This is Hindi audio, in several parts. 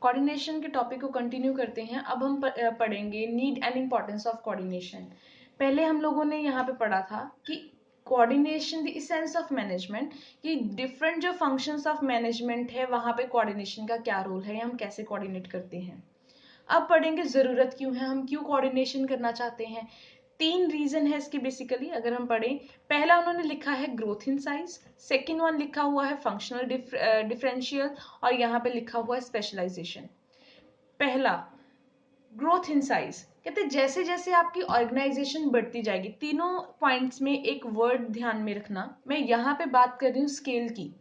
कोऑर्डिनेशन के टॉपिक को कंटिन्यू करते हैं। अब हम पढ़ेंगे need and importance of coordination. पहले हम लोगों ने यहाँ पे पढ़ा था कि coordination the essence of management, कि डिफरेंट जो फंक्शंस ऑफ मैनेजमेंट है वहां पे कोऑर्डिनेशन का क्या रोल है या हम कैसे कोऑर्डिनेट करते हैं। अब पढ़ेंगे जरूरत क्यों है, हम क्यों कोऑर्डिनेशन करना चाहते हैं। 3 रीजन है इसके बेसिकली अगर हम पढ़ें। पहला उन्होंने लिखा है growth in size, second one लिखा हुआ है फंक्शनल डिफरेंशियल, और यहाँ पे लिखा हुआ है स्पेशलाइजेशन। पहला ग्रोथ इन साइज, कहते जैसे जैसे आपकी ऑर्गेनाइजेशन बढ़ती जाएगी, तीनों पॉइंट्स में एक वर्ड ध्यान में रखना, मैं यहाँ पे बात कर रही हूँ स्केल की।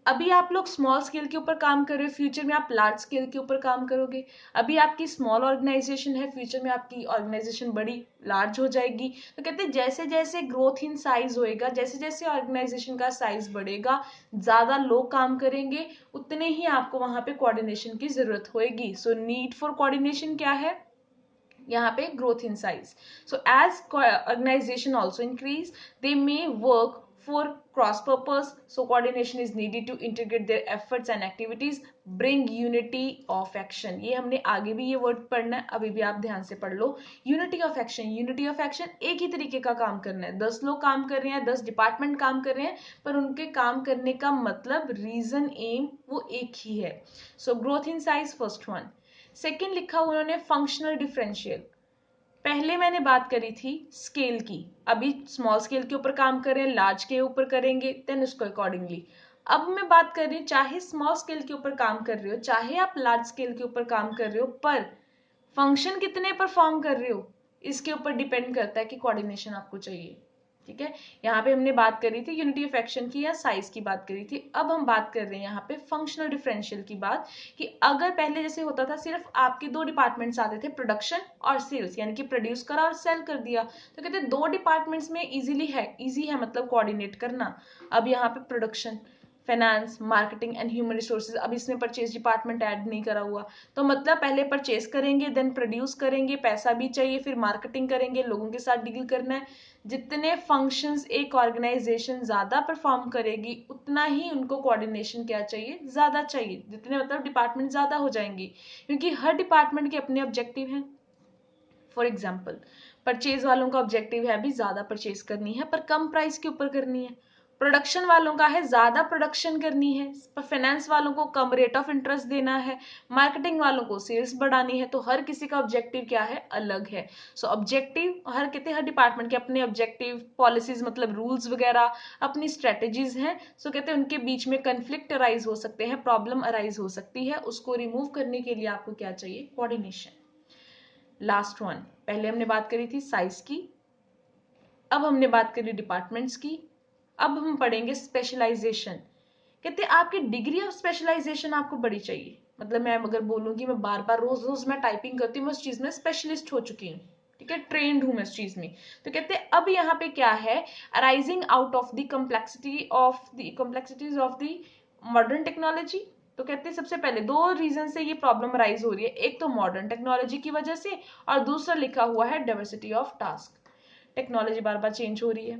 अभी आप लोग स्मॉल स्केल के ऊपर काम कर रहे हो, फ्यूचर में आप लार्ज स्केल के ऊपर काम करोगे। अभी आपकी स्मॉल ऑर्गेनाइजेशन है, फ्यूचर में आपकी ऑर्गेनाइजेशन बड़ी लार्ज हो जाएगी। तो कहते हैं जैसे जैसे ग्रोथ इन साइज होएगा, जैसे जैसे ऑर्गेनाइजेशन का साइज बढ़ेगा, ज्यादा लोग काम करेंगे, उतने ही आपको वहां पे कोऑर्डिनेशन की जरूरत होएगी। सो नीड फॉर कोऑर्डिनेशन क्या है यहाँ पे, growth in size. So as organisation also increase, they may work for cross purpose, so coordination is needed to integrate their efforts and activities, bring unity of action। ये हमने आगे भी ये वर्ड पढ़ना है, अभी भी आप ध्यान से पढ़ लो। Unity of action, unity of action, एक ही तरीके का काम करना है, 10 लोग काम कर रहे हैं, 10 डिपार्टमेंट काम कर रहे हैं, पर उनके काम करने का मतलब, रीजन, एम वो एक ही है। So growth in size first one. Second लिखा उन्होंने फंक्शनल डिफरेंशियल। पहले मैंने बात करी थी स्केल की, अभी स्मॉल स्केल के ऊपर काम कर रहे हैं, लार्ज के ऊपर करेंगे, देन उसको अकॉर्डिंगली। अब मैं बात कर रही हूँ, चाहे स्मॉल स्केल के ऊपर काम कर रहे हो, चाहे आप लार्ज स्केल के ऊपर काम कर रहे हो, पर फंक्शन कितने परफॉर्म कर रहे हो इसके ऊपर डिपेंड करता है कि कोऑर्डिनेशन आपको चाहिए। ठीक है, यहाँ पे हमने बात करी थी यूनिटी ऑफ एक्शन की या साइज की बात करी थी। अब हम बात कर रहे हैं यहाँ पे फंक्शनल डिफरेंशियल की बात, कि अगर पहले जैसे होता था सिर्फ आपके 2 डिपार्टमेंट्स आते थे, प्रोडक्शन और सेल्स, यानी कि प्रोड्यूस करा और सेल कर दिया, तो कहते हैं 2 डिपार्टमेंट्स में इजी है मतलब कोऑर्डिनेट करना। अब यहाँ पे production, finance, marketing and human resources, अब इसमें परचेज डिपार्टमेंट ऐड नहीं करा हुआ, तो मतलब पहले परचेज करेंगे, देन प्रोड्यूस करेंगे, पैसा भी चाहिए, फिर मार्केटिंग करेंगे, लोगों के साथ डील करना है। जितने फंक्शंस एक ऑर्गेनाइजेशन ज्यादा परफॉर्म करेगी, उतना ही उनको कोऑर्डिनेशन क्या चाहिए, ज्यादा चाहिए, जितने मतलब डिपार्टमेंट ज्यादा हो जाएंगी, क्योंकि हर डिपार्टमेंट के अपने ऑब्जेक्टिव हैं। फॉर एग्जाम्पल, परचेज वालों का ऑब्जेक्टिव है अभी ज्यादा परचेज करनी है पर कम प्राइस के ऊपर करनी है, प्रोडक्शन वालों का है ज्यादा प्रोडक्शन करनी है, फाइनेंस वालों को कम रेट ऑफ इंटरेस्ट देना है, मार्केटिंग वालों को सेल्स बढ़ानी है। तो हर किसी का ऑब्जेक्टिव क्या है, अलग है। सो ऑब्जेक्टिव हर कहते हैं, हर डिपार्टमेंट के अपने ऑब्जेक्टिव, पॉलिसीज मतलब रूल्स वगैरह, अपनी स्ट्रेटेजीज हैं। सो कहते हैं उनके बीच में कंफ्लिक्ट अराइज हो सकते हैं, प्रॉब्लम अराइज हो सकती है, उसको रिमूव करने के लिए आपको क्या चाहिए, कोऑर्डिनेशन। लास्ट वन, पहले हमने बात करी थी साइज की, अब हमने बात करी डिपार्टमेंट्स की, अब हम पढ़ेंगे स्पेशलाइजेशन। कहते हैं आपकी डिग्री ऑफ स्पेशलाइजेशन आपको बड़ी चाहिए, मतलब मैं अगर बोलूंगी मैं बार बार रोज रोज मैं टाइपिंग करती हूँ, मैं उस चीज में स्पेशलिस्ट हो चुकी हूँ, ठीक है, ट्रेंड हूं मैं उस चीज में। तो कहते हैं अब यहाँ पे क्या है, arising out of the complexities of the modern technology. तो कहते हैं सबसे पहले 2 रीजन से ये प्रॉब्लम राइज हो रही है, एक तो मॉडर्न टेक्नोलॉजी की वजह से, और दूसरा लिखा हुआ है diversity of task. Technology bar bar change हो रही है,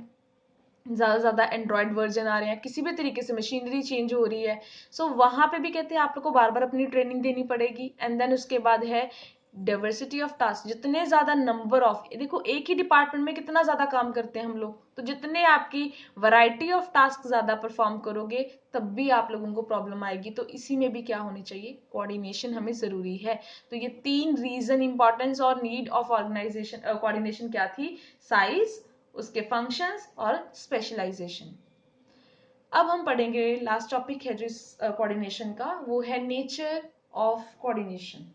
ज्यादा ज्यादा एंड्रॉइड वर्जन आ रहे हैं, किसी भी तरीके से मशीनरी चेंज हो रही है। सो वहां पे भी कहते हैं आप लोग को बार बार अपनी ट्रेनिंग देनी पड़ेगी। एंड देन उसके बाद है डाइवर्सिटी ऑफ टास्क, जितने ज्यादा नंबर ऑफ, देखो एक ही डिपार्टमेंट में कितना ज्यादा काम करते हैं हम लोग, तो जितने आपकी वैरायटी ऑफ टास्क ज्यादा परफॉर्म करोगे तब भी आप लोगों को प्रॉब्लम आएगी। तो इसी में भी क्या होनी चाहिए, कोऑर्डिनेशन हमें जरूरी है। तो ये 3 रीजन, इंपॉर्टेंस और नीड ऑफ ऑर्गेनाइजेशन कोऑर्डिनेशन क्या थी, साइज, उसके फंक्शंस और स्पेशलाइजेशन। अब हम पढ़ेंगे लास्ट टॉपिक है जो कोऑर्डिनेशन का, वो है नेचर ऑफ कोऑर्डिनेशन।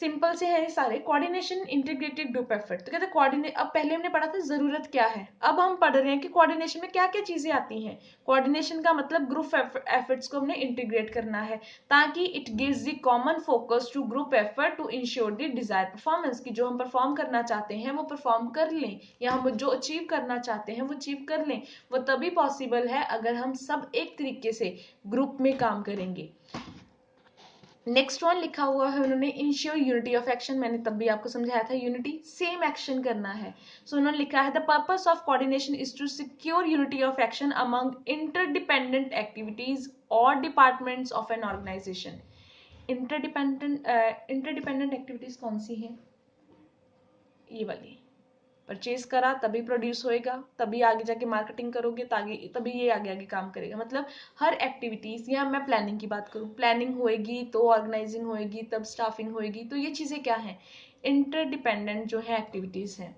सिंपल से है सारे, कोऑर्डिनेशन इंटीग्रेटेड ग्रुप एफर्ट। तो कहते हैं कोऑर्डिनेट, अब पहले हमने पढ़ा था जरूरत क्या है, अब हम पढ़ रहे हैं कि कोऑर्डिनेशन में क्या क्या चीजें आती हैं। कोऑर्डिनेशन का मतलब ग्रुप एफर्ट्स को हमने इंटीग्रेट करना है, ताकि it gives the common focus to group effort to ensure the desire performance, की जो हम परफॉर्म करना चाहते हैं वो परफॉर्म कर लें, या हम जो अचीव करना चाहते हैं वो अचीव कर लें। वो तभी पॉसिबल है अगर हम सब एक तरीके से ग्रुप में काम करेंगे। नेक्स्ट वन लिखा हुआ है उन्होंने, इंश्योर यूनिटी ऑफ एक्शन, मैंने तब भी आपको समझाया था, यूनिटी सेम एक्शन करना है। सो उन्होंने लिखा है the purpose of coordination is to secure unity of action among interdependent activities और departments of an organisation. Interdependent activities कौन सी हैं? ये वाली, परचेज करा तभी प्रोड्यूस होएगा, तभी आगे जाके मार्केटिंग करोगे तभी ये आगे आगे काम करेगा। मतलब हर एक्टिविटीज, या मैं प्लानिंग की बात करूँ, प्लानिंग होएगी तो ऑर्गेनाइजिंग होएगी, तब स्टाफिंग होएगी। तो ये चीजें क्या है? इंटरडिपेंडेंट जो है एक्टिविटीज हैं।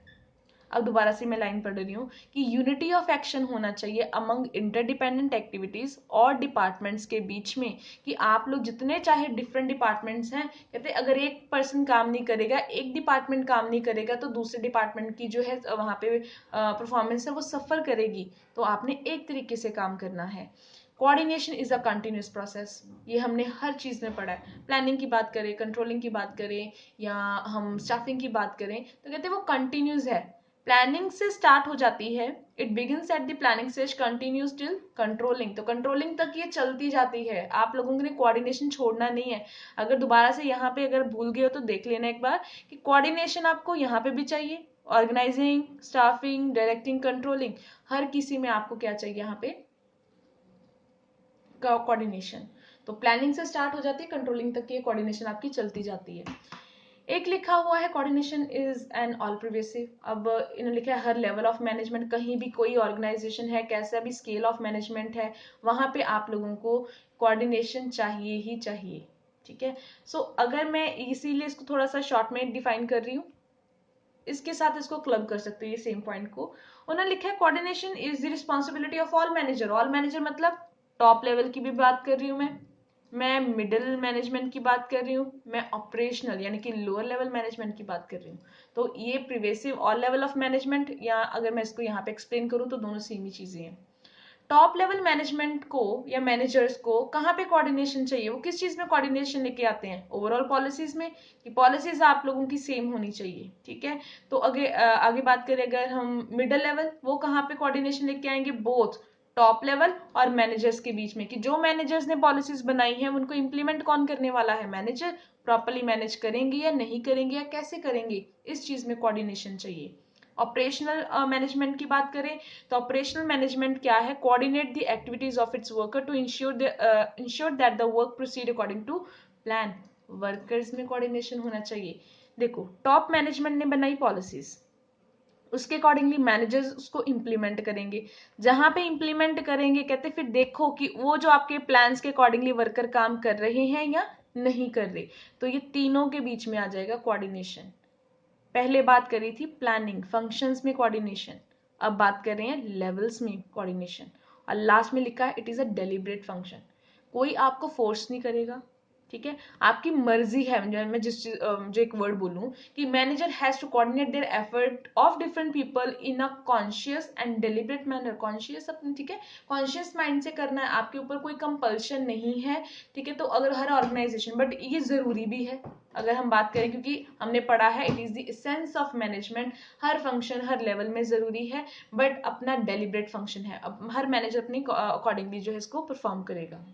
अब दोबारा से मैं लाइन पढ़ रही हूँ कि यूनिटी ऑफ एक्शन होना चाहिए अमंग इंटरडिपेंडेंट एक्टिविटीज और डिपार्टमेंट्स के बीच में, कि आप लोग जितने चाहे डिफरेंट डिपार्टमेंट्स हैं, कहते अगर एक पर्सन काम नहीं करेगा, एक डिपार्टमेंट काम नहीं करेगा, तो दूसरे डिपार्टमेंट की जो है वहाँ पे परफॉर्मेंस है वो सफर करेगी। तो आपने एक तरीके से काम करना है। Coordination is a continuous process, ये हमने हर चीज में पढ़ा है। प्लानिंग की बात करें, कंट्रोलिंग की बात करें, या हम स्टाफिंग की बात करें, तो कहते हैं वो कंटिन्यूस है। प्लानिंग से स्टार्ट हो जाती है, it begins at the planning stage, continues till controlling. तो कंट्रोलिंग तक ये चलती जाती है। आप लोगों ने कोऑर्डिनेशन छोड़ना नहीं है। अगर दोबारा से यहाँ पे अगर भूल गए हो तो देख लेना एक बार कि कोऑर्डिनेशन आपको यहाँ पे भी चाहिए। ऑर्गेनाइजिंग, स्टाफिंग, डायरेक्टिंग, कंट्रोलिंग, हर किसी में आपको क्या चाहिए यहाँ पे? कोऑर्डिनेशन। तो प्लानिंग से स्टार्ट हो जाती है, कंट्रोलिंग तक की कोऑर्डिनेशन आपकी चलती जाती है। एक लिखा हुआ है coordination is an all pervasive. अब इन्होंने लिखा है हर लेवल ऑफ मैनेजमेंट, कहीं भी कोई ऑर्गेनाइजेशन है, कैसा भी स्केल ऑफ मैनेजमेंट है, वहां पे आप लोगों को कोऑर्डिनेशन चाहिए ही चाहिए। ठीक है। सो अगर मैं इसीलिए इसको थोड़ा सा शॉर्ट में डिफाइन कर रही हूँ, इसके साथ इसको क्लब कर सकते हो ये सेम पॉइंट को। उन्होंने लिखा है coordination is the responsibility of all manager. All manager मतलब टॉप लेवल की भी बात कर रही हूँ मैं मिडिल मैनेजमेंट की बात कर रही हूँ, मैं ऑपरेशनल यानी कि लोअर लेवल मैनेजमेंट की बात कर रही हूँ। तो ये प्रिवेसिव ऑल लेवल ऑफ मैनेजमेंट, या अगर मैं इसको यहाँ पे एक्सप्लेन करूँ तो दोनों सेम ही चीजें हैं। टॉप लेवल मैनेजमेंट को या मैनेजर्स को कहाँ पे कोऑर्डिनेशन चाहिए? वो किस चीज में कोऑर्डिनेशन लेके आते हैं? ओवरऑल पॉलिसीज में, कि पॉलिसीज आप लोगों की सेम होनी चाहिए। ठीक है। तो आगे बात करें अगर हम मिडिल लेवल, वो कहाँ पे कोऑर्डिनेशन लेके आएंगे? बोथ टॉप लेवल और मैनेजर्स के बीच में, कि जो मैनेजर्स ने पॉलिसीज बनाई है उनको इम्प्लीमेंट कौन करने वाला है? मैनेजर। प्रॉपरली मैनेज करेंगे या नहीं करेंगे, या कैसे करेंगे, इस चीज में कोऑर्डिनेशन चाहिए। ऑपरेशनल मैनेजमेंट की बात करें तो ऑपरेशनल मैनेजमेंट क्या है? Coordinate the activities of its worker to ensure that the work proceed according to plan. Workers में कोऑर्डिनेशन होना चाहिए। देखो, टॉप मैनेजमेंट ने बनाई पॉलिसीज, उसके अकॉर्डिंगली मैनेजर्स उसको इम्प्लीमेंट करेंगे। जहां पे इम्प्लीमेंट करेंगे, कहते फिर देखो कि वो जो आपके प्लान्स के अकॉर्डिंगली वर्कर काम कर रहे हैं या नहीं कर रहे। तो ये तीनों के बीच में आ जाएगा कोऑर्डिनेशन। पहले बात करी थी प्लानिंग, फंक्शंस में कोऑर्डिनेशन, अब बात कर रहे हैं लेवल्स में कोऑर्डिनेशन। और लास्ट में लिखा है it is a deliberate function. कोई आपको फोर्स नहीं करेगा। ठीक है। आपकी मर्जी है। मैं जो एक वर्ड बोलूं कि manager has to coordinate their effort of different people in a conscious and deliberate manner. Conscious अपने, ठीक है, कॉन्शियस माइंड से करना है, आपके ऊपर कोई कंपल्शन नहीं है। ठीक है। तो अगर हर ऑर्गेनाइजेशन, बट ये जरूरी भी है अगर हम बात करें, क्योंकि हमने पढ़ा है it is the essence of management, her function her level में जरूरी है, बट अपना डेलिब्रेट फंक्शन है। अब हर मैनेजर अपनी अकॉर्डिंगली जो है इसको परफॉर्म करेगा।